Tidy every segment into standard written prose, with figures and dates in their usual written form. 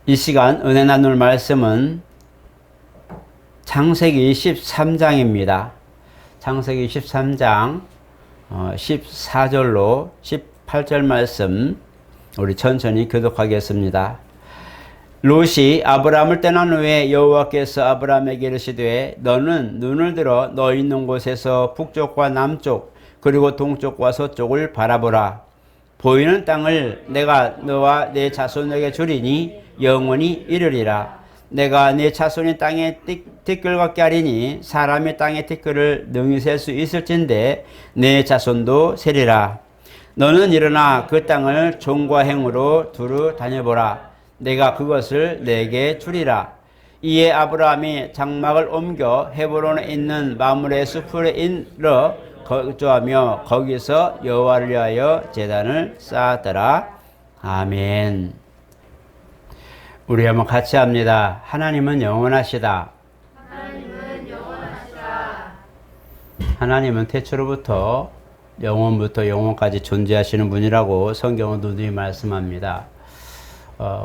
이 시간 은혜 나눌 말씀은 창세기 13장입니다. 창세기 13장 14절로 18절 말씀 우리 천천히 교독하겠습니다. 롯이 아브라함을 떠난 후에 여호와께서 아브라함에게 이르시되 너는 눈을 들어 너 있는 곳에서 북쪽과 남쪽 그리고 동쪽과 서쪽을 바라보라. 보이는 땅을 내가 너와 내 자손에게 주리니 영원히 이르리라. 내가 내 자손이 땅의 티끌 같게 하리니 사람이 땅의 티끌을 능히 셀 수 있을진데 내 자손도 세리라. 너는 일어나 그 땅을 종과 행으로 두루 다녀보라. 내가 그것을 내게 주리라. 이에 아브라함이 장막을 옮겨 헤브론에 있는 마므레 숲에 이르러 거주하며 거기서 여호와를 위하여 제단을 쌓았더라. 아멘. 우리 한번 같이 합니다. 하나님은 영원하시다. 하나님은 영원하시다. 하나님은 태초로부터 영원부터 영원까지 존재하시는 분이라고 성경은 누누이 말씀합니다.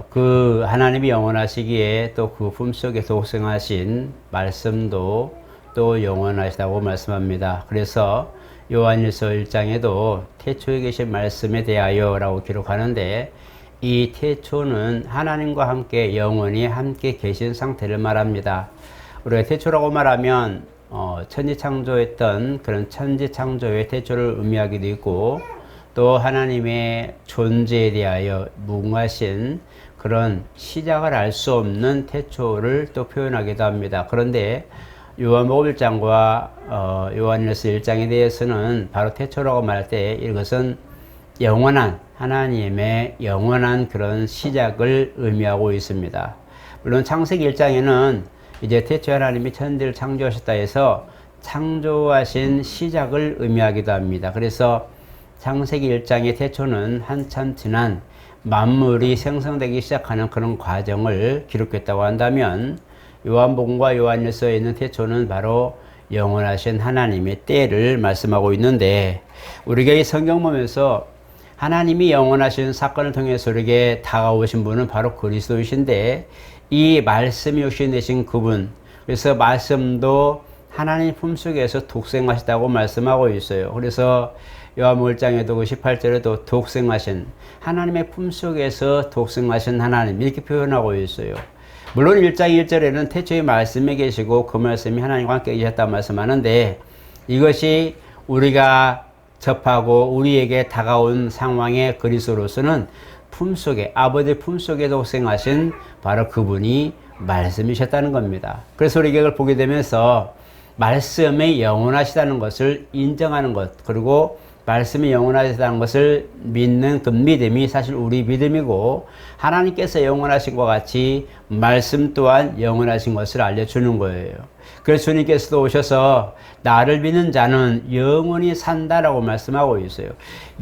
그 하나님이 영원하시기에 또 그 품속에 독생하신 말씀도 또 영원하시다고 말씀합니다. 그래서 요한일서 1장에도 태초에 계신 말씀에 대하여 라고 기록하는데 이 태초는 하나님과 함께 영원히 함께 계신 상태를 말합니다. 우리가 태초라고 말하면 천지창조했던 그런 천지창조의 태초를 의미하기도 있고 또 하나님의 존재에 대하여 무궁하신 그런 시작을 알 수 없는 태초를 또 표현하기도 합니다. 그런데 요한복음 1장과 요한일서 1장에 대해서는 바로 태초라고 말할 때 이것은 영원한 하나님의 영원한 그런 시작을 의미하고 있습니다. 물론 창세기 1장에는 이제 태초에 하나님이 천지를 창조하셨다 해서 창조하신 시작을 의미하기도 합니다. 그래서 창세기 1장의 태초는 한참 지난 만물이 생성되기 시작하는 그런 과정을 기록했다고 한다면 요한복음과 요한일서에 있는 태초는 바로 영원하신 하나님의 때를 말씀하고 있는데 우리가 이 성경 보면서 하나님이 영원하신 사건을 통해서 우리에게 다가오신 분은 바로 그리스도이신데 이 말씀이 오신 되신 그분, 그래서 말씀도 하나님 품속에서 독생하시다고 말씀하고 있어요. 그래서 요한복음 1장에도 그 18절에도 독생하신 하나님의 품속에서 독생하신 하나님 이렇게 표현하고 있어요. 물론 1장 1절에는 태초에 말씀에 계시고 그 말씀이 하나님과 함께 계셨다고 말씀하는데 이것이 우리가 접하고 우리에게 다가온 상황의 그리스도로서는 품속에 아버지 품속에 독생하신 바로 그분이 말씀이셨다는 겁니다. 그래서 우리가 이걸 보게 되면서 말씀이 영원하시다는 것을 인정하는 것 그리고 말씀이 영원하시다는 것을 믿는 그 믿음이 사실 우리 믿음이고 하나님께서 영원하신 것 같이 말씀 또한 영원하신 것을 알려주는 거예요. 그래서 주님께서도 오셔서 나를 믿는 자는 영원히 산다라고 말씀하고 있어요.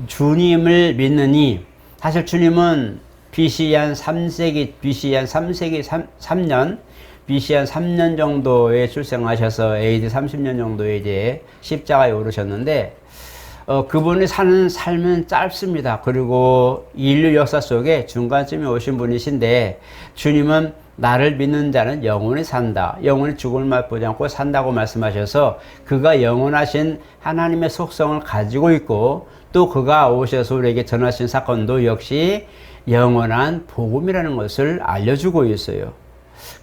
주님을 믿느니 사실 주님은 BC 한 3세기, BC 한 3세기 3년, BC 한 3년 정도에 출생하셔서 AD 30년 정도에 이제 십자가에 오르셨는데 그분이 사는 삶은 짧습니다. 그리고 인류 역사 속에 중간쯤에 오신 분이신데 주님은 나를 믿는 자는 영원히 산다. 영원히 죽음을 맛보지 않고 산다고 말씀하셔서 그가 영원하신 하나님의 속성을 가지고 있고 또 그가 오셔서 우리에게 전하신 사건도 역시 영원한 복음이라는 것을 알려주고 있어요.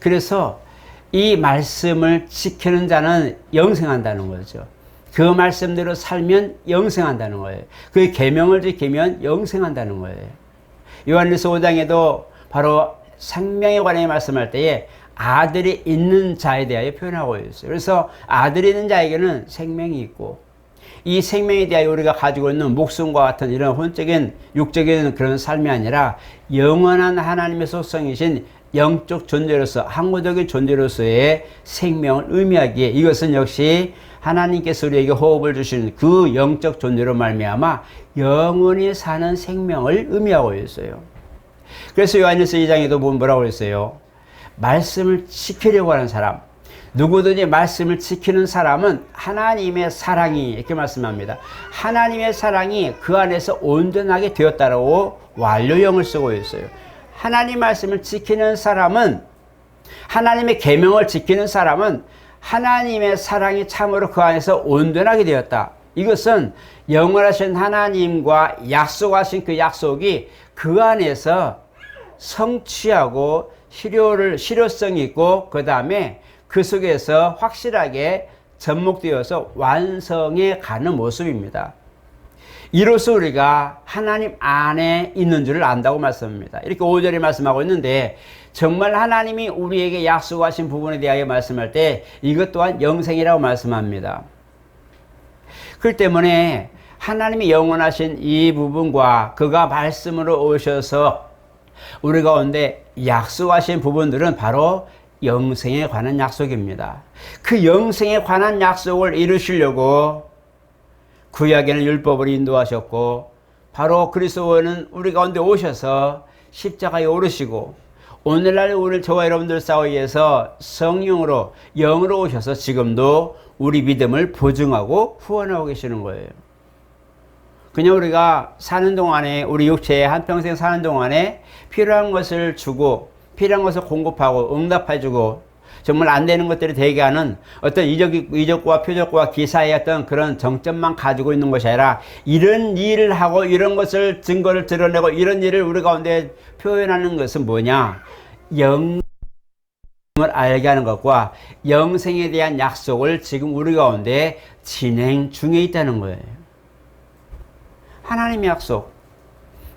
그래서 이 말씀을 지키는 자는 영생한다는 거죠. 그 말씀대로 살면 영생한다는 거예요. 그 계명을 지키면 영생한다는 거예요. 요한일서 5장에도 바로 생명에 관해 말씀할 때에 아들이 있는 자에 대하여 표현하고 있어요. 그래서 아들이 있는 자에게는 생명이 있고 이 생명에 대하여 우리가 가지고 있는 목숨과 같은 이런 혼적인 육적인 그런 삶이 아니라 영원한 하나님의 속성이신 영적 존재로서 항구적인 존재로서의 생명을 의미하기에 이것은 역시 하나님께서 우리에게 호흡을 주시는 그 영적 존재로 말미암아 영원히 사는 생명을 의미하고 있어요. 그래서 요한일서 2장에도 보면 뭐라고 했어요? 말씀을 지키려고 하는 사람, 누구든지 말씀을 지키는 사람은 하나님의 사랑이 이렇게 말씀합니다. 하나님의 사랑이 그 안에서 온전하게 되었다라고 완료형을 쓰고 있어요. 하나님 말씀을 지키는 사람은, 하나님의 계명을 지키는 사람은 하나님의 사랑이 참으로 그 안에서 온전하게 되었다. 이것은 영원하신 하나님과 약속하신 그 약속이 그 안에서 성취하고 실효성이 있고, 그 다음에 그 속에서 확실하게 접목되어서 완성해 가는 모습입니다. 이로써 우리가 하나님 안에 있는 줄을 안다고 말씀합니다. 이렇게 5절에 말씀하고 있는데, 정말 하나님이 우리에게 약속하신 부분에 대하여 말씀할 때 이것 또한 영생이라고 말씀합니다. 그렇기 때문에 하나님이 영원하신 이 부분과 그가 말씀으로 오셔서 우리 가운데 약속하신 부분들은 바로 영생에 관한 약속입니다. 그 영생에 관한 약속을 이루시려고 구약에는 율법을 인도하셨고, 바로 그리스도는 우리 가운데 오셔서 십자가에 오르시고, 오늘날 오늘 저와 여러분들 사이에서 성령으로 영으로 오셔서 지금도 우리 믿음을 보증하고 후원하고 계시는 거예요. 그냥 우리가 사는 동안에, 우리 육체에 한평생 사는 동안에 필요한 것을 주고, 필요한 것을 공급하고 응답해주고, 정말 안 되는 것들이 되게 하는 어떤 이적과 표적과 기사의 어떤 그런 정점만 가지고 있는 것이 아니라, 이런 일을 하고 이런 것을 증거를 드러내고 이런 일을 우리 가운데 표현하는 것은 뭐냐? 영생을 알게 하는 것과 영생에 대한 약속을 지금 우리 가운데 진행 중에 있다는 거예요. 하나님의 약속.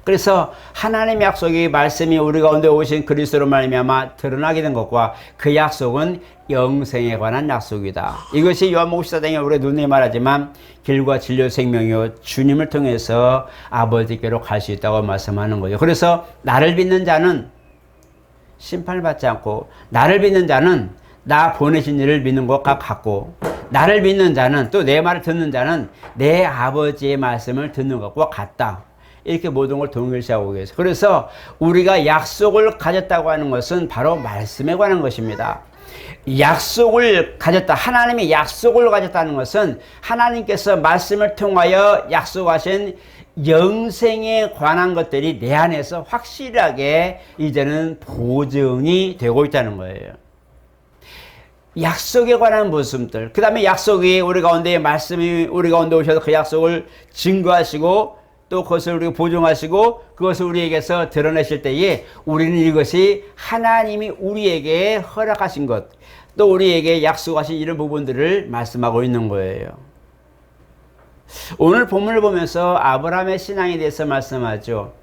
그래서 하나님의 약속이, 말씀이 우리 가운데 오신 그리스도로 말미암아 드러나게 된 것과 그 약속은 영생에 관한 약속이다. 이것이 요한복음 14장에 우리 눈에 말하지만 길과 진리와 생명이요 주님을 통해서 아버지께로 갈 수 있다고 말씀하는 거예요. 그래서 나를 믿는 자는 심판을 받지 않고, 나를 믿는 자는 나 보내신 이를 믿는 것과 같고, 나를 믿는 자는, 또 내 말을 듣는 자는 내 아버지의 말씀을 듣는 것과 같다. 이렇게 모든 걸 동일시하고 계세요. 그래서 우리가 약속을 가졌다고 하는 것은 바로 말씀에 관한 것입니다. 약속을 가졌다, 하나님의 약속을 가졌다는 것은 하나님께서 말씀을 통하여 약속하신 영생에 관한 것들이 내 안에서 확실하게 이제는 보증이 되고 있다는 거예요. 약속에 관한 모습들, 그 다음에 약속이 우리 가운데, 말씀이 우리 가운데 오셔서 그 약속을 증거하시고 또 그것을 우리가 보증하시고 그것을 우리에게서 드러내실 때에 우리는 이것이 하나님이 우리에게 허락하신 것, 또 우리에게 약속하신 이런 부분들을 말씀하고 있는 거예요. 오늘 본문을 보면서 아브라함의 신앙에 대해서 말씀하죠.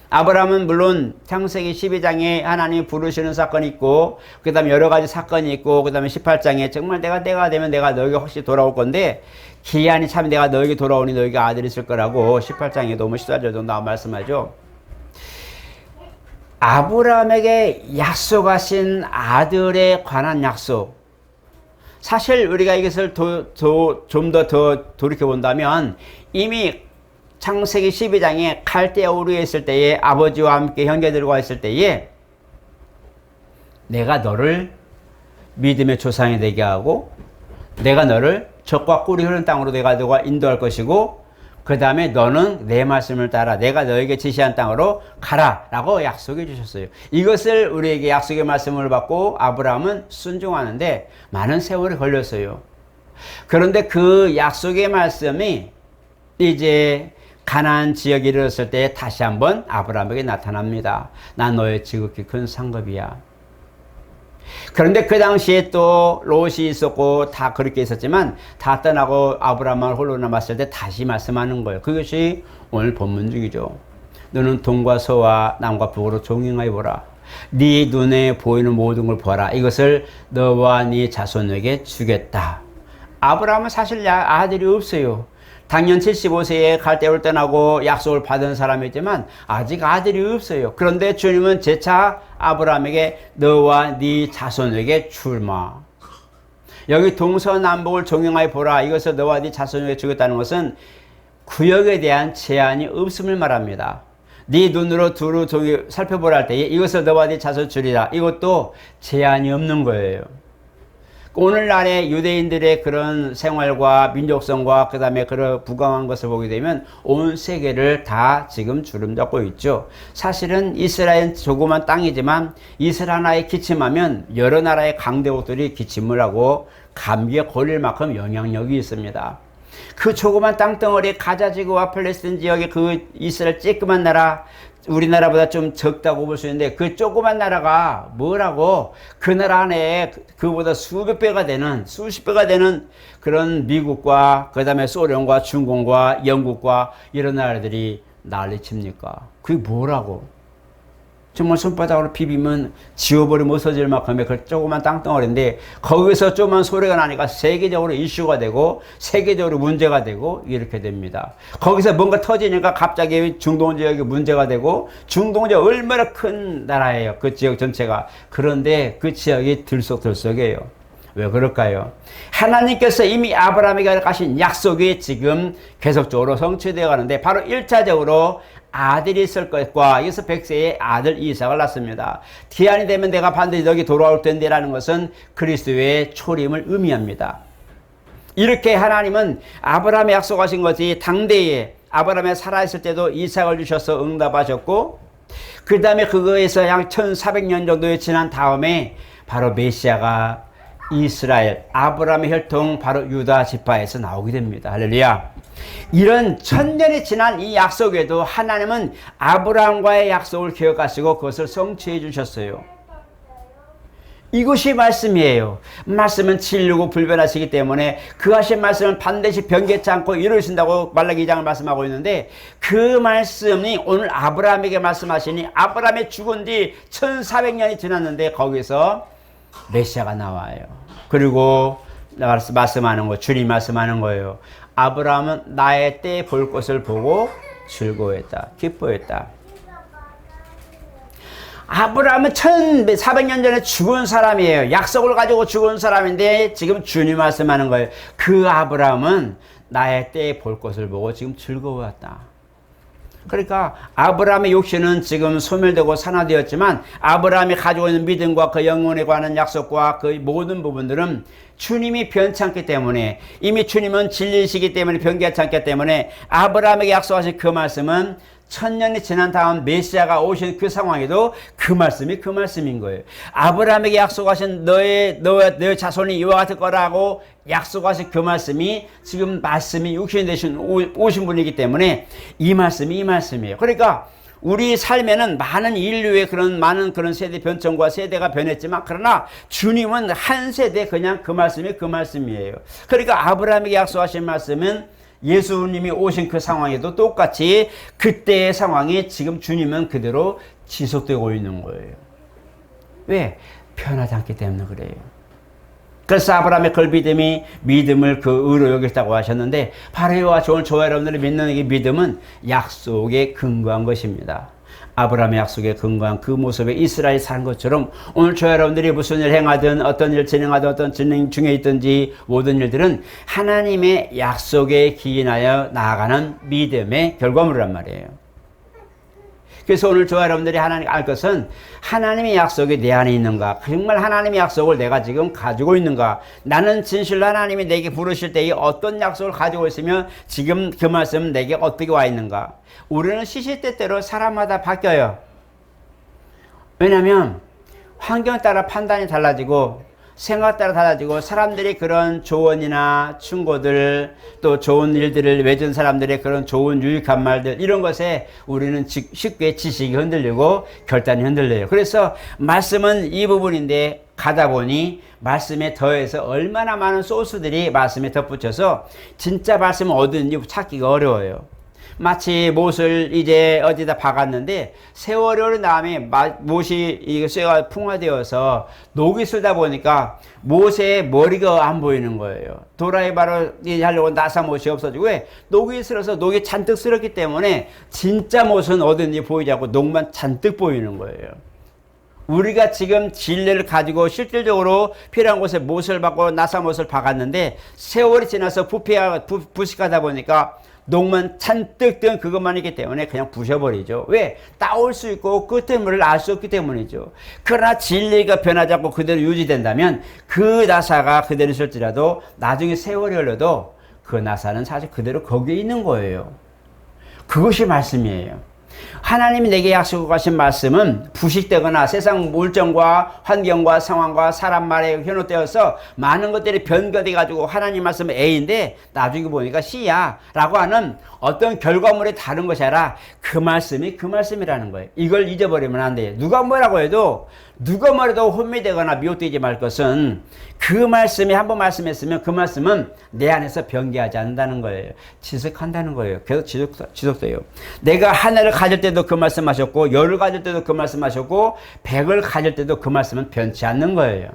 아브라함은 물론 창세기 12장에 하나님이 부르시는 사건이 있고, 그 다음에 여러 가지 사건이 있고, 그 다음에 18장에 정말 때가 되면 내가 너에게 혹시 돌아올 건데, 기한이 참 내가 너에게 돌아오니 너에게 아들이 있을 거라고 18장에 너무 14절 정도 말씀하죠. 아브라함에게 약속하신 아들에 관한 약속. 사실 우리가 이것을 좀 더 돌이켜 본다면, 이미 창세기 12장에 갈대아 우르에 있을 때에, 아버지와 함께 형제들과 있을 때에, 내가 너를 믿음의 조상이 되게 하고, 내가 너를 젖과 꿀이 흐르는 땅으로 내가 너가 인도할 것이고, 그 다음에 너는 내 말씀을 따라 내가 너에게 지시한 땅으로 가라 라고 약속해 주셨어요. 이것을 우리에게 약속의 말씀을 받고 아브라함은 순종하는데 많은 세월이 걸렸어요. 그런데 그 약속의 말씀이 이제 가나안 지역에 이르렀을 때 다시 한번 아브라함에게 나타납니다. 난 너의 지극히 큰 상급이야. 그런데 그 당시에 또 롯이 있었고 다 그렇게 있었지만 다 떠나고 아브라함만 홀로 남았을 때 다시 말씀하는 거예요. 그것이 오늘 본문 중이죠. 너는 동과 서와 남과 북으로 종행하여 보라. 네 눈에 보이는 모든 걸 보라. 이것을 너와 네 자손에게 주겠다. 아브라함은 사실 아들이 없어요. 당년 75세에 갈대아를 떠나고 약속을 받은 사람이지만 아직 아들이 없어요. 그런데 주님은 재차 아브라함에게 너와 네 자손에게 줄마. 여기 동서남북을 종영하여 보라. 이것을 너와 네 자손에게 주겠다는 것은 구역에 대한 제한이 없음을 말합니다. 네 눈으로 두루 살펴보라 할 때에 이것을 너와 네 자손 주리라. 이것도 제한이 없는 거예요. 오늘날의 유대인들의 그런 생활과 민족성과 그 다음에 그런 부강한 것을 보게 되면 온 세계를 다 지금 주름잡고 있죠. 사실은 이스라엘은 조그만 땅이지만 이스라엘 하나에 기침하면 여러 나라의 강대국들이 기침을 하고 감기에 걸릴 만큼 영향력이 있습니다. 그 조그만 땅덩어리 가자지구와 팔레스틴 지역의 그 이스라엘 쬐끄만 나라, 우리나라보다 좀 적다고 볼 수 있는데 그 조그만 나라가 뭐라고 그 나라 안에 그보다 수백 배가 되는 수십 배가 되는 그런 미국과 그 다음에 소련과 중공과 영국과 이런 나라들이 난리칩니까? 그게 뭐라고? 정말 손바닥으로 비비면 지워버리면 없어질 만큼의 그 조그만 땅덩어리인데 거기서 조그만 소리가 나니까 세계적으로 이슈가 되고 세계적으로 문제가 되고 이렇게 됩니다. 거기서 뭔가 터지니까 갑자기 중동 지역이 문제가 되고 중동 지역 얼마나 큰 나라예요. 그 지역 전체가. 그런데 그 지역이 들썩들썩해요. 왜 그럴까요? 하나님께서 이미 아브라함에게 가신 약속이 지금 계속적으로 성취되어 가는데 바로 1차적으로 아들이 있을 것과 여기서 100세의 아들 이삭을 낳습니다. 기한이 되면 내가 반드시 너기 돌아올 텐데 라는 것은 그리스도의 초림을 의미합니다. 이렇게 하나님은 아브라함에 약속하신 것이 당대에 아브라함이 살아있을 때도 이삭을 주셔서 응답하셨고 그 다음에 그거에서 약 1400년 정도 지난 다음에 바로 메시아가 이스라엘 아브라함의 혈통 바로 유다 지파에서 나오게 됩니다. 할렐루야. 이런 1000년이 지난 이 약속에도 하나님은 아브라함과의 약속을 기억하시고 그것을 성취해 주셨어요. 이것이 말씀이에요. 말씀은 진리고 불변하시기 때문에 그 하신 말씀은 반드시 변개치 않고 이루신다고 말라기 2장을 말씀하고 있는데 그 말씀이 오늘 아브라함에게 말씀하시니 아브라함이 죽은 지 1400년이 지났는데 거기서 메시아가 나와요. 그리고 말씀하는 거, 주님 말씀하는 거예요. 아브라함은 나의 때 볼 것을 보고 즐거워했다. 기뻐했다. 아브라함은 1400년 전에 죽은 사람이에요. 약속을 가지고 죽은 사람인데 지금 주님 말씀하는 거예요. 그 아브라함은 나의 때 볼 것을 보고 지금 즐거워했다. 그러니까 아브라함의 육신은 지금 소멸되고 산화되었지만 아브라함이 가지고 있는 믿음과 그 영혼에 관한 약속과 그 모든 부분들은 주님이 변치 않기 때문에 이미 주님은 진리이시기 때문에 변하지 않기 때문에 아브라함에게 약속하신 그 말씀은 1000년이 지난 다음 메시아가 오신 그 상황에도 그 말씀이 그 말씀인 거예요. 아브라함에게 약속하신 너의 자손이 이와 같을 거라고 약속하신 그 말씀이 지금 말씀이 육신이 되신 오신 분이기 때문에 이 말씀이 이 말씀이에요. 그러니까 우리 삶에는 많은 인류의 많은 그런 세대 변천과 세대가 변했지만 그러나 주님은 한 세대 그냥 그 말씀이 그 말씀이에요. 그러니까 아브라함에게 약속하신 말씀은 예수님이 오신 그 상황에도 똑같이 그때의 상황이 지금 주님은 그대로 지속되고 있는 거예요. 왜? 변하지 않기 때문에 그래요. 그래서 아브라함의 그 믿음을 그 의로 여겼다고 하셨는데 바로 이와 오늘 저와 여러분들이 믿는 이 믿음은 약속에 근거한 것입니다. 아브라함의 약속에 근거한 그 모습에 이스라엘이 사는 것처럼 오늘 저와 여러분들이 무슨 일 행하든 어떤 일 진행하든 어떤 진행 중에 있든지 모든 일들은 하나님의 약속에 기인하여 나아가는 믿음의 결과물이란 말이에요. 그래서 오늘 저와 여러분들이 하나님 알 것은 하나님의 약속이 내 안에 있는가? 정말 하나님의 약속을 내가 지금 가지고 있는가? 나는 진실로 하나님이 내게 부르실 때에 어떤 약속을 가지고 있으며 지금 그 말씀은 내게 어떻게 와 있는가? 우리는 시시때때로 사람마다 바뀌어요. 왜냐하면 환경 따라 판단이 달라지고 생각 따라 달라지고 사람들이 그런 조언이나 충고들 또 좋은 일들을 맺은 사람들의 그런 좋은 유익한 말들 이런 것에 우리는 쉽게 지식이 흔들리고 결단이 흔들려요. 그래서 말씀은 이 부분인데 가다 보니 말씀에 더해서 얼마나 많은 소스들이 말씀에 덧붙여서 진짜 말씀은 어딘지 찾기가 어려워요. 마치 못을 이제 어디다 박았는데 세월이 흐른 다음에 못이 이게 쇠가 풍화되어서 녹이 슬다 보니까 못의 머리가 안 보이는 거예요. 도라이바로 하려고 나사 못이 없어지고 왜? 녹이 슬어서 녹이 잔뜩 슬었기 때문에 진짜 못은 어딘지 보이지 않고 녹만 잔뜩 보이는 거예요. 우리가 지금 진리를 가지고 실질적으로 필요한 곳에 못을 박고 나사못을 박았는데 세월이 지나서 부식하다 보니까 녹만 잔뜩 든 그것만 있기 때문에 그냥 부셔버리죠. 왜? 따올 수 있고 끝의 물을 알 수 없기 때문이죠. 그러나 진리가 변하지 않고 그대로 유지된다면 그 나사가 그대로 있을지라도 나중에 세월이 흘러도 그 나사는 사실 그대로 거기에 있는 거예요. 그것이 말씀이에요. 하나님이 내게 약속하신 말씀은 부식되거나 세상 물정과 환경과 상황과 사람 말에 현혹되어서 많은 것들이 변개돼 가지고 하나님 말씀은 A인데 나중에 보니까 C야 라고 하는 어떤 결과물이 다른 것이 아니라 그 말씀이 그 말씀이라는 거예요. 이걸 잊어버리면 안 돼요. 누가 뭐라고 해도 혼미되거나 미혹되지 말 것은 그 말씀이 한번 말씀했으면 그 말씀은 내 안에서 변개하지 않는다는 거예요. 지속한다는 거예요. 계속 지속돼요. 내가 하나를 가질 때도 그 말씀하셨고 열을 가질 때도 그 말씀하셨고 100을 가질 때도 그 말씀은 변치 않는 거예요.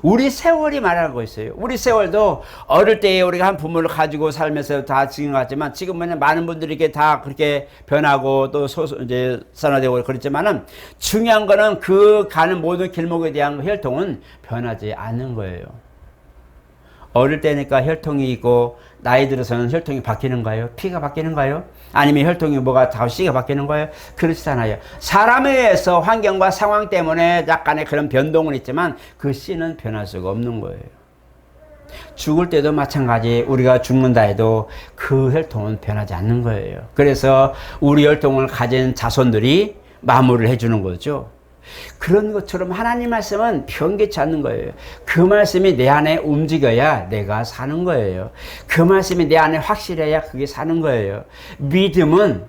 우리 세월이 말하고 있어요. 우리 세월도 어릴 때에 우리가 한 부모를 가지고 살면서 다 지금 같지만 지금은 많은 분들이 이렇게 다 그렇게 변하고 또 이제 산화되고 그랬지만은 중요한 거는 그 가는 모든 길목에 대한 혈통은 변하지 않는 거예요. 어릴 때니까 혈통이 있고 나이 들어서는 혈통이 바뀌는가요? 피가 바뀌는가요? 아니면 혈통이 뭐가 다 씨가 바뀌는 거예요? 그렇지 않아요. 사람에 의해서 환경과 상황 때문에 약간의 그런 변동은 있지만 그 씨는 변할 수가 없는 거예요. 죽을 때도 마찬가지 우리가 죽는다 해도 그 혈통은 변하지 않는 거예요. 그래서 우리 혈통을 가진 자손들이 마무리를 해주는 거죠. 그런 것처럼 하나님 말씀은 변개치 않는 거예요. 그 말씀이 내 안에 움직여야 내가 사는 거예요. 그 말씀이 내 안에 확실해야 그게 사는 거예요. 믿음은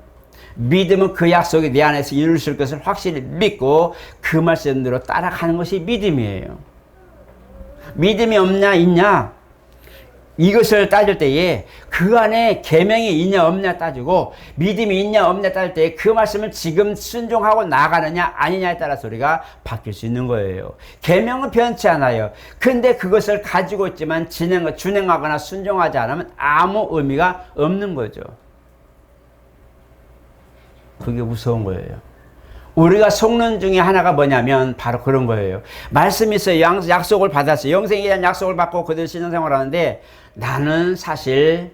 그 약속이 내 안에서 이루어질 것을 확실히 믿고 그 말씀대로 따라가는 것이 믿음이에요. 믿음이 없냐 있냐 이것을 따질 때에 그 안에 계명이 있냐 없냐 따지고 믿음이 있냐 없냐 따질 때에 그 말씀을 지금 순종하고 나가느냐 아니냐에 따라서 우리가 바뀔 수 있는 거예요. 계명은 변치 않아요. 근데 그것을 가지고 있지만 준행하거나 순종하지 않으면 아무 의미가 없는 거죠. 그게 무서운 거예요. 우리가 속는 중에 하나가 뭐냐면 바로 그런 거예요. 말씀이 있어요. 약속을 받았어요. 영생에 대한 약속을 받고 그들 신앙생활을 하는데 나는 사실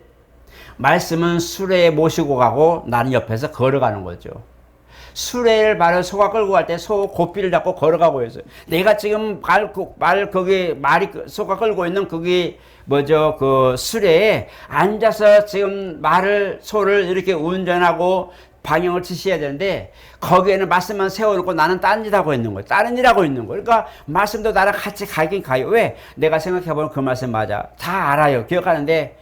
말씀은 수레에 모시고 가고 나는 옆에서 걸어가는 거죠. 수레를 바로 소가 끌고 갈 때 소 고삐를 잡고 걸어가고 있어요. 내가 지금 말이 소가 끌고 있는 그게 뭐죠? 그 수레에 앉아서 지금 소를 이렇게 운전하고 방향을 지시해야 되는데 거기에는 말씀만 세워놓고 나는 딴 일 하고 있는 거예요. 다른 일 하고 있는 거예요. 그러니까 말씀도 나랑 같이 가긴 가요. 왜? 내가 생각해보면 그 말씀 맞아. 다 알아요. 기억하는데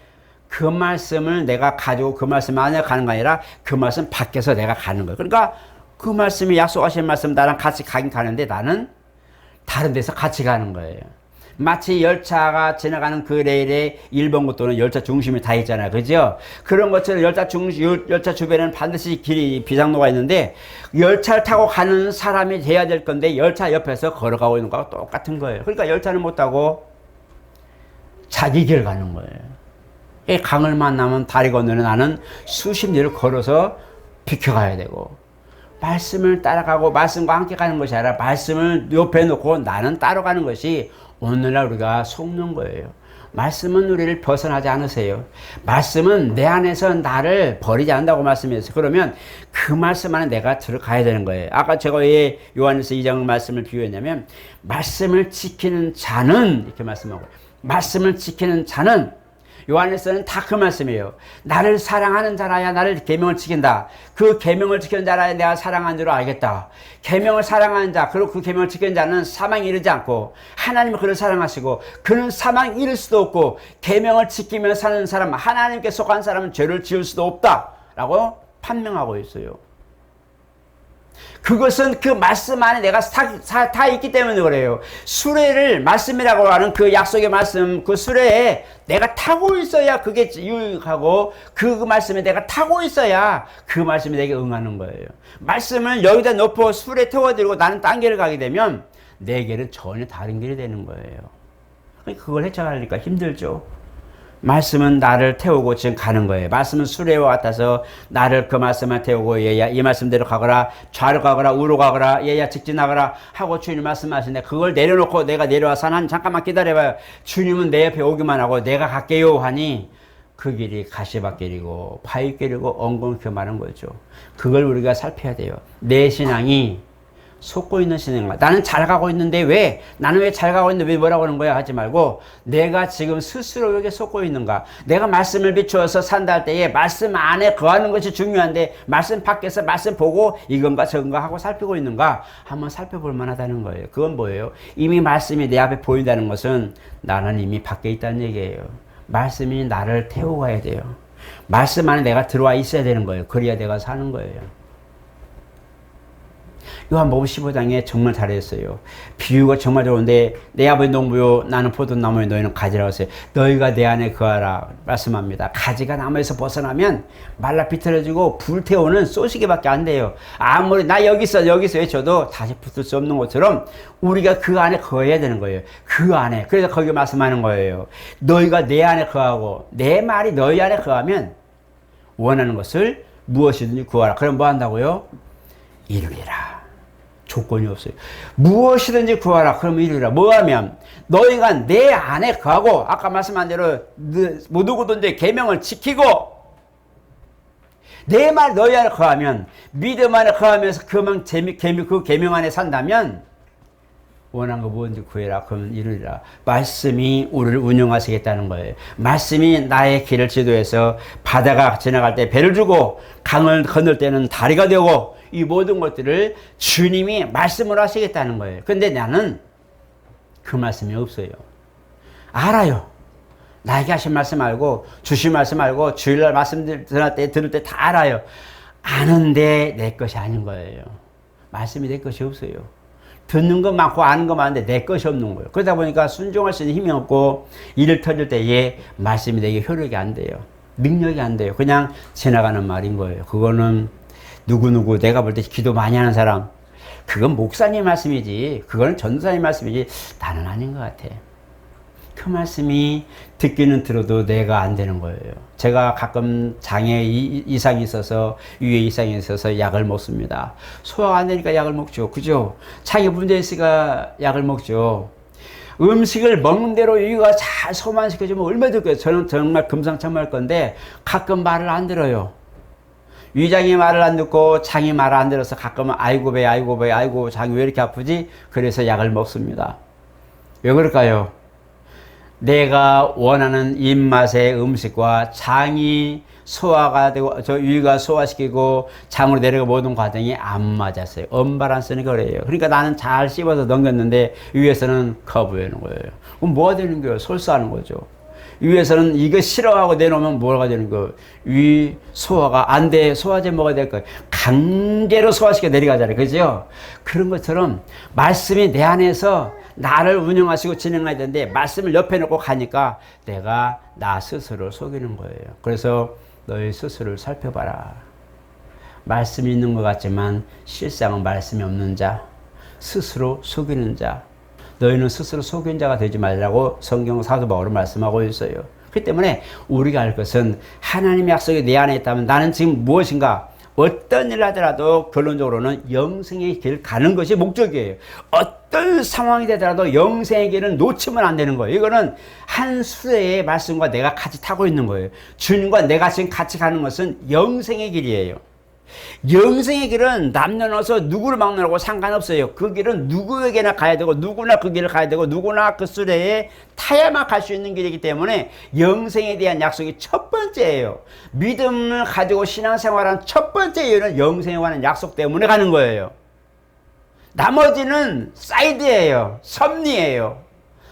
그 말씀을 내가 가지고 그 말씀 안에 가는 거 아니라 그 말씀 밖에서 내가 가는 거예요. 그러니까 그 말씀이 약속하신 말씀 나랑 같이 가긴 가는데 나는 다른 데서 같이 가는 거예요. 마치 열차가 지나가는 그 레일에 1번 국도는 열차 중심이 다 있잖아요. 그죠? 그런 것처럼 열차 주변에는 반드시 길이 비상로가 있는데 열차를 타고 가는 사람이 돼야 될 건데 열차 옆에서 걸어가고 있는 거하고 똑같은 거예요. 그러니까 열차는 못 타고 자기 길 가는 거예요. 강을 만나면 다리 건너는 나는 수십 리를 걸어서 비켜가야 되고 말씀을 따라가고 말씀과 함께 가는 것이 아니라 말씀을 옆에 놓고 나는 따로 가는 것이 오늘날 우리가 속는 거예요. 말씀은 우리를 벗어나지 않으세요. 말씀은 내 안에서 나를 버리지 않는다고 말씀했어요. 그러면 그 말씀 안에 내가 들어가야 되는 거예요. 아까 제가 왜 요한일서 2장 말씀을 비유했냐면 말씀을 지키는 자는 이렇게 말씀하고 말씀을 지키는 자는 요한일서는 다 그 말씀이에요. 나를 사랑하는 자라야 나를 계명을 지킨다. 그 계명을 지키는 자라야 내가 사랑하는 줄 알겠다. 계명을 사랑하는 자, 그리고 그 계명을 지키는 자는 사망에 이르지 않고 하나님은 그를 사랑하시고 그는 사망에 이를 수도 없고 계명을 지키며 사는 사람, 하나님께 속한 사람은 죄를 지을 수도 없다라고 판명하고 있어요. 그것은 그 말씀 안에 내가 다 있기 때문에 그래요. 수레를 말씀이라고 하는 그 약속의 말씀, 그 수레에 내가 타고 있어야 그게 유익하고 그 말씀에 내가 타고 있어야 그 말씀이 내게 응하는 거예요. 말씀을 여기다 놓고 수레에 태워드리고 나는 딴 길을 가게 되면 내 길은 전혀 다른 길이 되는 거예요. 그걸 헤쳐가니까 힘들죠. 말씀은 나를 태우고 지금 가는 거예요. 말씀은 수레와 같아서 나를 그 말씀만 태우고 얘야 이 말씀대로 가거라, 좌로 가거라, 우로 가거라, 얘야 직진하거라 하고 주님 말씀하시는데 그걸 내려놓고 내가 내려와서 난 잠깐만 기다려봐요. 주님은 내 옆에 오기만 하고 내가 갈게요 하니 그 길이 가시밭길이고 바위길이고 엉겅퀴 많은 거죠. 그걸 우리가 살펴야 돼요. 내 신앙이 속고 있는 신앙인가? 나는 잘 가고 있는데 왜? 나는 왜 잘 가고 있는데 왜 뭐라고 하는 거야? 하지 말고 내가 지금 스스로 여기에 속고 있는가? 내가 말씀을 비추어서 산다 할 때에 말씀 안에 거하는 것이 중요한데 말씀 밖에서 말씀 보고 이건가 저건가 하고 살피고 있는가? 한번 살펴볼 만하다는 거예요. 그건 뭐예요? 이미 말씀이 내 앞에 보인다는 것은 나는 이미 밖에 있다는 얘기예요. 말씀이 나를 태우고 가야 돼요. 말씀 안에 내가 들어와 있어야 되는 거예요. 그래야 내가 사는 거예요. 요한복음 15장에 정말 잘했어요. 비유가 정말 좋은데 내 아버지 농부요 나는 포도나무에 너희는 가지라고 했어요. 너희가 내 안에 거하라 말씀합니다. 가지가 나무에서 벗어나면 말라 비틀어지고 불태우는 쏘시개밖에 안 돼요. 아무리 나 여기 있어 외쳐도 다시 붙을 수 없는 것처럼 우리가 그 안에 거해야 되는 거예요. 그 안에. 그래서 거기 말씀하는 거예요. 너희가 내 안에 거하고 내 말이 너희 안에 거하면 원하는 것을 무엇이든지 구하라. 그럼 뭐 한다고요? 이루리라. 조건이 없어요. 무엇이든지 구하라. 그러면 이루리라. 뭐하면 너희가 내 안에 거하고 아까 말씀한 대로 누구든지 계명을 지키고 내 말 너희 안에 거하면 믿음 안에 거하면서 그 계명 안에 산다면 원하는 거 뭐든지 구해라. 그러면 이루리라. 말씀이 우리를 운영하시겠다는 거예요. 말씀이 나의 길을 지도해서 바다가 지나갈 때 배를 주고 강을 건널 때는 다리가 되고 이 모든 것들을 주님이 말씀으로 하시겠다는 거예요. 근데 나는 그 말씀이 없어요. 알아요. 나에게 하신 말씀 알고 주신 말씀 알고 주일날 말씀 들을 때 다 알아요. 아는데 내 것이 아닌 거예요. 말씀이 내 것이 없어요. 듣는 것 많고 아는 것 많은데 내 것이 없는 거예요. 그러다 보니까 순종할 수 있는 힘이 없고 일을 터질 때에 말씀이 내게 효력이 안 돼요. 능력이 안 돼요. 그냥 지나가는 말인 거예요. 그거는 누구누구 내가 볼 때 기도 많이 하는 사람 그건 목사님 말씀이지 그건 전도사님 말씀이지 나는 아닌 것 같아. 그 말씀이 듣기는 들어도 내가 안 되는 거예요. 제가 가끔 장애 이상이 있어서 위에 이상이 있어서 약을 먹습니다. 소화가 안 되니까 약을 먹죠. 그죠? 장애 문제 있으니까 약을 먹죠. 음식을 먹는 대로 위가 잘 소만시켜주면 얼마나 좋겠어요. 저는 정말 금상첨화할 건데 가끔 말을 안 들어요. 위장이 말을 안 듣고 장이 말을 안 들어서 가끔은 아이고 배 아이고 장이 왜 이렇게 아프지? 그래서 약을 먹습니다. 왜 그럴까요? 내가 원하는 입맛의 음식과 장이 소화가 되고 저 위가 소화시키고 장으로 내려가 모든 과정이 안 맞았어요. 언밸런스니까 그래요. 그러니까 나는 잘 씹어서 넘겼는데 위에서는 거부하는 거예요. 그럼 뭐가 되는 거예요? 설사하는 거죠. 위에서는 이거 싫어하고 내놓으면 뭐가 되는 거예요? 위 소화가 안 돼. 소화제 먹어야 될 거예요. 강제로 소화시켜 내려가잖아요. 그죠? 그런 것처럼 말씀이 내 안에서 나를 운영하시고 진행해야 되는데 말씀을 옆에 놓고 가니까 내가 나 스스로를 속이는 거예요. 그래서 너희 스스로를 살펴봐라. 말씀이 있는 것 같지만 실상은 말씀이 없는 자, 스스로 속이는 자. 너희는 스스로 속인 자가 되지 말라고 성경 사도 바울은 말씀하고 있어요. 그렇기 때문에 우리가 할 것은 하나님의 약속이 내 안에 있다면 나는 지금 무엇인가 어떤 일 하더라도 결론적으로는 영생의 길 가는 것이 목적이에요. 어떤 상황이 되더라도 영생의 길은 놓치면 안 되는 거예요. 이거는 한 수레의 말씀과 내가 같이 타고 있는 거예요. 주님과 내가 지금 같이 가는 것은 영생의 길이에요. 영생의 길은 남녀노소 누구를 막론하고 상관없어요. 그 길은 누구에게나 가야 되고 누구나 그 길을 가야 되고 누구나 그 수레에 타야만 갈 수 있는 길이기 때문에 영생에 대한 약속이 첫 번째예요. 믿음을 가지고 신앙생활한 첫 번째 이유는 영생에 관한 약속 때문에 가는 거예요. 나머지는 사이드예요. 섭리예요.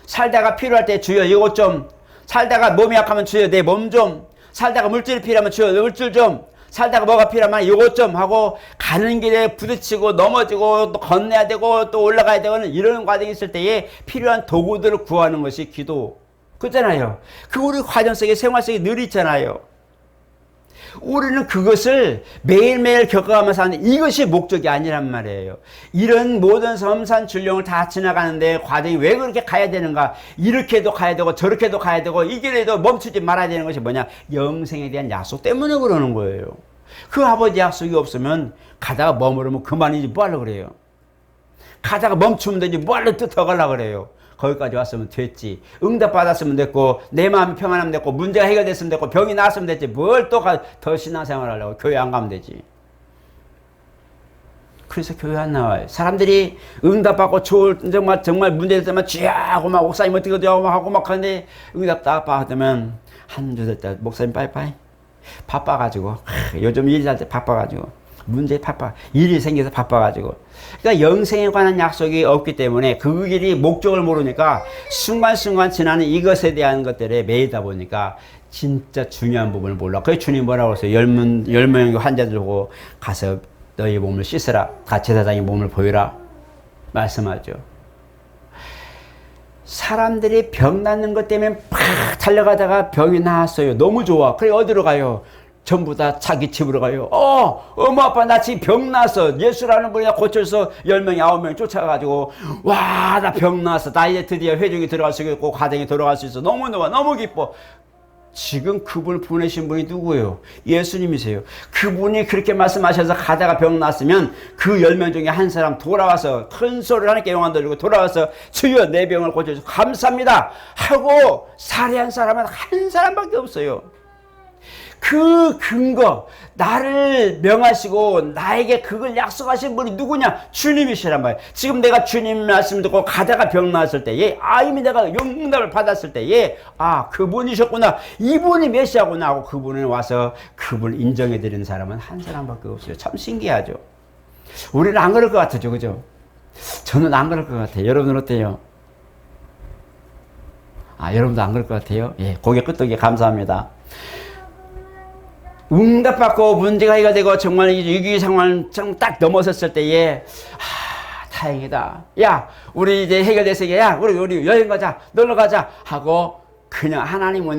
살다가 필요할 때 주여 이것 좀, 살다가 몸이 약하면 주여 내 몸 좀, 살다가 물질이 필요하면 주여 물질 좀, 살다가 뭐가 필요하면 이것 좀 하고 가는 길에 부딪히고 넘어지고 또 건너야 되고 또 올라가야 되고 이런 과정이 있을 때에 필요한 도구들을 구하는 것이 기도. 그렇잖아요. 그 우리 과정 속에 생활 속에 늘 있잖아요. 우리는 그것을 매일매일 겪어가면서 하는데 이것이 목적이 아니란 말이에요. 이런 모든 섬산출령을 다 지나가는데 과정이 왜 그렇게 가야 되는가? 이렇게도 가야 되고 저렇게도 가야 되고 이 길에도 멈추지 말아야 되는 것이 뭐냐? 영생에 대한 약속 때문에 그러는 거예요. 그 아버지 약속이 없으면 가다가 머무르면 그만이지 뭐 하려고 그래요. 가다가 멈추면 되지 뭐 하려고 또 더 가려고 그래요. 거기까지 왔으면 됐지. 응답 받았으면 됐고 내 마음이 평안하면 됐고 문제가 해결됐으면 됐고 병이 나았으면 됐지. 뭘 또 더 신앙생활 하려고 교회 안 가면 되지. 그래서 교회 안 나와요. 사람들이 응답받고 정말 문제 때만 쥐하고 막 목사님 어떻게 하고 막 하고 막 하는데 응답 딱 받으면 한두 달 때 목사님 빠이빠이 바빠가지고 요즘 일할 때 바빠가지고 문제 바빠 일이 생겨서 바빠가지고 그러니까 영생에 관한 약속이 없기 때문에 그 길이 목적을 모르니까 순간순간 지나는 이것에 대한 것들에 매이다 보니까 진짜 중요한 부분을 몰라. 그래서 주님 뭐라고 했어요? 10명의 환자들 보고 가서 너희 몸을 씻으라. 제사장의 몸을 보여라. 말씀하죠. 사람들이 병 낫는 것 때문에 팍 달려가다가 병이 나았어요. 너무 좋아. 그래 어디로 가요? 전부 다 자기 집으로 가요. 어머 아빠 나 지금 병 났어. 예수라는 분이 고쳐서 10명 9명 쫓아가가지고 와 나 병 났어. 나 이제 드디어 회중이 들어갈 수 있고 가정에 돌아갈 수 있어. 너무 좋아. 너무 기뻐. 지금 그분을 보내신 분이 누구예요? 예수님이세요. 그분이 그렇게 말씀하셔서 가다가 병 났으면 그 10명 중에 한 사람 돌아와서 큰 소리를 하나님께 영광 돌리고 돌아와서 주여 내 병을 고쳐주셔서 감사합니다 하고 살해한 사람은 한 사람밖에 없어요. 그 근거, 나를 명하시고 나에게 그걸 약속하신 분이 누구냐? 주님이시란 말이에요. 지금 내가 주님 말씀 듣고 가다가 병 나았을 때에 이미 내가 응답을 받았을 때에 그분이셨구나. 이분이 메시아구나 하고 그분을 와서 그분을 인정해 드리는 사람은 한 사람밖에 없어요. 참 신기하죠. 우리는 안 그럴 것 같죠. 그죠? 저는 안 그럴 것 같아요. 여러분은 어때요? 여러분도 안 그럴 것 같아요? 예, 고개 끄덕이 감사합니다. 응답받고 문제가 해결되고 정말 위기 상황을 딱 넘어섰을 때에 다행이다. 야 우리 이제 해결됐으니까 야 우리 여행 가자 놀러 가자 하고 그냥 하나님은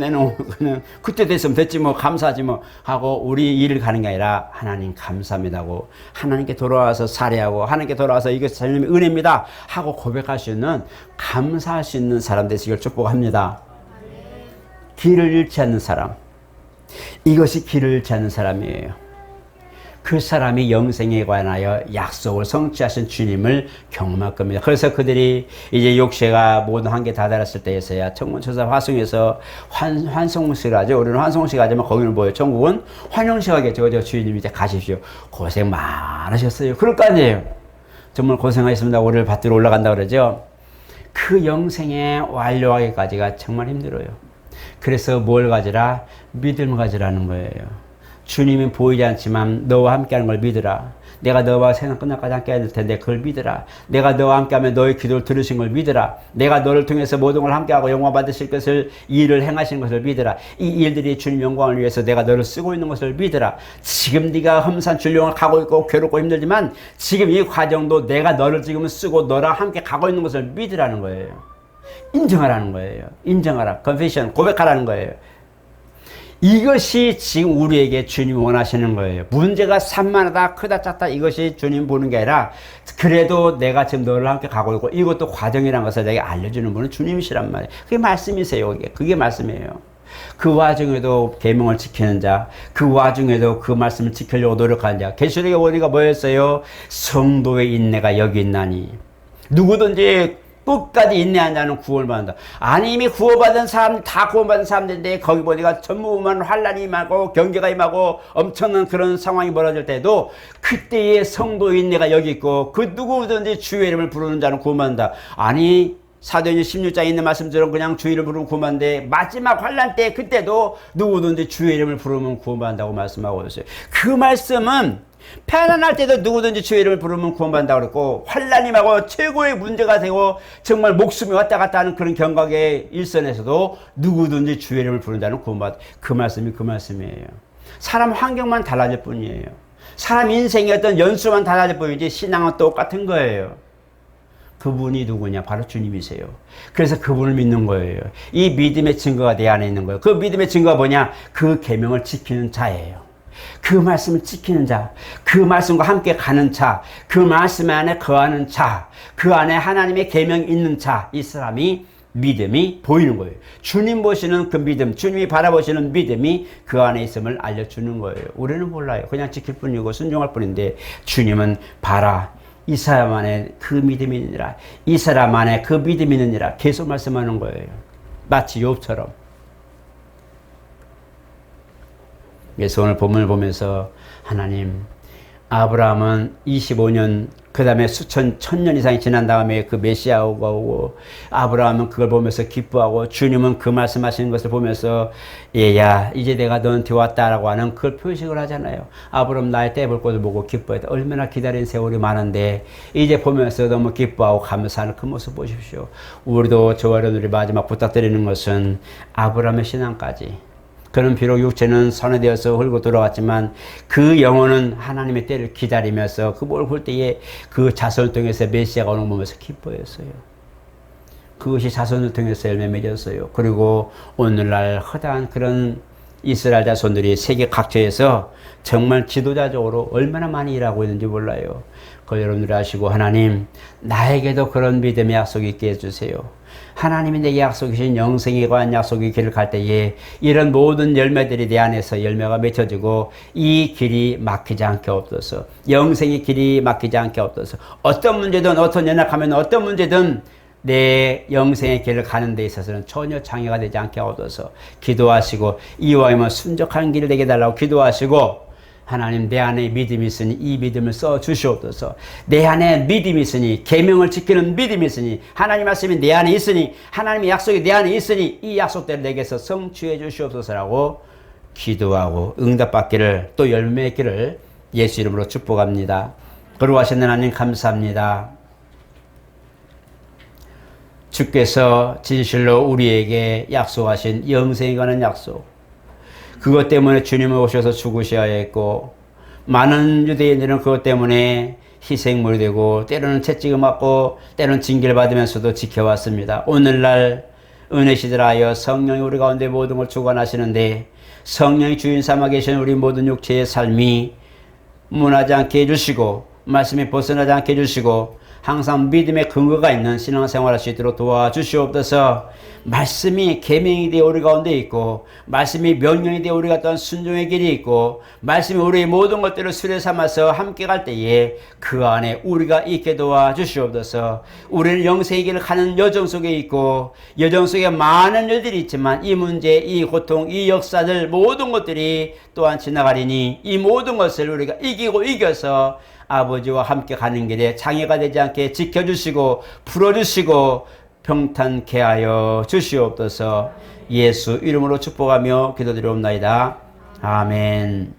그냥 그때 됐으면 됐지 뭐 감사하지 뭐 하고 우리 일을 가는 게 아니라 하나님 감사합니다 하고 하나님께 돌아와서 살해하고 하나님께 돌아와서 이것이 하나님의 은혜입니다 하고 고백할 수 있는 감사할 수 있는 사람 되시길 축복합니다. 길을 잃지 않는 사람, 이것이 길을 잃지 않는 사람이에요. 그 사람이 영생에 관하여 약속을 성취하신 주님을 경험할 겁니다. 그래서 그들이 이제 욕세가 모든 한계 다 달았을 때에서야 천문천사 화성에서 환송식을 하죠. 우리는 환송식 하지만 거기는 뭐예요? 천국은 환영식 하겠죠. 그죠? 주님 이제 가십시오. 고생 많으셨어요. 그럴 거 아니에요. 정말 고생하셨습니다. 우리를 받들어 올라간다 그러죠. 그 영생에 완료하기까지가 정말 힘들어요. 그래서 뭘 가지라? 믿음을 가지라는 거예요. 주님이 보이지 않지만 너와 함께하는 걸 믿으라. 내가 너와 세상 끝날까지 함께해야 될 텐데 그걸 믿으라. 내가 너와 함께하면 너의 기도를 들으신 걸 믿으라. 내가 너를 통해서 모든 걸 함께하고 영광 받으실 것을 일을 행하시는 것을 믿으라. 이 일들이 주님 영광을 위해서 내가 너를 쓰고 있는 것을 믿으라. 지금 네가 험산 줄령을 가고 있고 괴롭고 힘들지만 지금 이 과정도 내가 너를 지금 쓰고 너랑 함께 가고 있는 것을 믿으라는 거예요. 인정하라는 거예요. 인정하라. confession, 고백하라는 거예요. 이것이 지금 우리에게 주님이 원하시는 거예요. 문제가 산만하다, 크다, 작다 이것이 주님 보는 게 아니라 그래도 내가 지금 너를 함께 가고 있고 이것도 과정이라는 것을 내게 알려주는 분은 주님이시란 말이에요. 그게 말씀이세요. 그게 말씀이에요. 그 와중에도 계명을 지키는 자, 그 와중에도 그 말씀을 지키려고 노력하는 자. 계시록에 보니까 뭐였어요? 성도의 인내가 여기 있나니 누구든지 끝까지 인내한 자는 구원을 받는다. 아니 이미 구원받은 사람 다 구원받은 사람들인데 거기 보니까 전무후무한 환란이 임하고 경계가 임하고 엄청난 그런 상황이 벌어질 때도 그때의 성도의 인내가 여기 있고 그 누구든지 주의 이름을 부르는 자는 구원받는다. 아니 사도행전 16장에 있는 말씀처럼 그냥 주의 이름을 부르면 구원받는데 마지막 환란 때 그때도 누구든지 주의 이름을 부르면 구원받는다고 말씀하고 있어요. 그 말씀은 편안할 때도 누구든지 주의 이름을 부르면 구원받는다고 그랬고 환란임하고 최고의 문제가 되고 정말 목숨이 왔다 갔다 하는 그런 경각의 일선에서도 누구든지 주의 이름을 부르는 자는 구원받는다. 그 말씀이 그 말씀이에요. 사람 환경만 달라질 뿐이에요. 사람 인생의 어떤 연수만 달라질 뿐이지 신앙은 똑같은 거예요. 그분이 누구냐? 바로 주님이세요. 그래서 그분을 믿는 거예요. 이 믿음의 증거가 내 안에 있는 거예요. 그 믿음의 증거가 뭐냐? 그 계명을 지키는 자예요. 그 말씀을 지키는 자, 그 말씀과 함께 가는 자, 그 말씀 안에 거하는 자, 그 안에 하나님의 계명이 있는 자, 이 사람이 믿음이 보이는 거예요. 주님 보시는 그 믿음, 주님이 바라보시는 믿음이 그 안에 있음을 알려주는 거예요. 우리는 몰라요. 그냥 지킬 뿐이고 순종할 뿐인데 주님은 봐라. 이 사람 안에 그 믿음이 있느니라. 이 사람 안에 그 믿음이 있느니라. 계속 말씀하는 거예요. 마치 욥처럼. 그래서 오늘 본문을 보면서 하나님, 아브라함은 25년 그 다음에 천년 이상이 지난 다음에 그 메시아가 오고 아브라함은 그걸 보면서 기뻐하고 주님은 그 말씀하시는 것을 보면서 얘야 이제 내가 너한테 왔다라고 하는 그걸 표식을 하잖아요. 아브라함 나의 떼볼 것을 보고 기뻐했다. 얼마나 기다린 세월이 많은데 이제 보면서 너무 기뻐하고 감사하는 그 모습 보십시오. 우리도 저와 여러분들이 마지막 부탁드리는 것은 아브라함의 신앙까지, 그는 비록 육체는 선회되어서 헐고 돌아왔지만 그 영혼은 하나님의 때를 기다리면서 그 뭘 볼 때에 그 자손을 통해서 메시아가 오는 거 보면서 기뻐했어요. 그것이 자손을 통해서 열매 맺었어요. 그리고 오늘날 허다한 그런 이스라엘 자손들이 세계 각처에서 정말 지도자적으로 얼마나 많이 일하고 있는지 몰라요. 그걸 여러분들이 아시고 하나님 나에게도 그런 믿음의 약속이 있게 해주세요. 하나님이 내게 약속이신 영생에 관한 약속의 길을 갈 때에 이런 모든 열매들이 내 안에서 열매가 맺혀지고 이 길이 막히지 않게 없어서, 영생의 길이 막히지 않게 없어서, 어떤 문제든 어떤 연약하면 어떤 문제든 내 영생의 길을 가는 데 있어서는 전혀 장애가 되지 않게 얻어서 기도하시고 이왕이면 순적한 길을 내게 달라고 기도하시고 하나님 내 안에 믿음이 있으니 이 믿음을 써 주시옵소서. 내 안에 믿음이 있으니 계명을 지키는 믿음이 있으니 하나님 말씀이 내 안에 있으니 하나님의 약속이 내 안에 있으니 이 약속대로 내게서 성취해 주시옵소서라고 기도하고 응답받기를 또 열매 맺기를 예수 이름으로 축복합니다. 거룩하신 하나님 감사합니다. 주께서 진실로 우리에게 약속하신 영생에 관한 약속, 그것 때문에 주님을 오셔서 죽으셔야 했고 많은 유대인들은 그것 때문에 희생물이 되고 때로는 채찍을 맞고 때로는 징계를 받으면서도 지켜왔습니다. 오늘날 은혜 시대하여 성령이 우리 가운데 모든 걸 주관하시는데 성령이 주인 삼아 계신 우리 모든 육체의 삶이 무너지 않게 해주시고 말씀에 벗어나지 않게 해주시고 항상 믿음의 근거가 있는 신앙생활 할 수 있도록 도와주시옵소서. 말씀이 계명이 되어 우리 가운데 있고 말씀이 명령이 되어 우리가 어떤 순종의 길이 있고 말씀이 우리의 모든 것들을 수레 삼아서 함께 갈 때에 그 안에 우리가 있게 도와주시옵소서. 우리는 영생의 길을 가는 여정 속에 있고 여정 속에 많은 일들이 있지만 이 문제, 이 고통, 이 역사들 모든 것들이 또한 지나가리니 이 모든 것을 우리가 이기고 이겨서 아버지와 함께 가는 길에 장애가 되지 않게 지켜주시고 풀어주시고 평탄케 하여 주시옵소서. 예수 이름으로 축복하며 기도드리옵나이다. 아멘.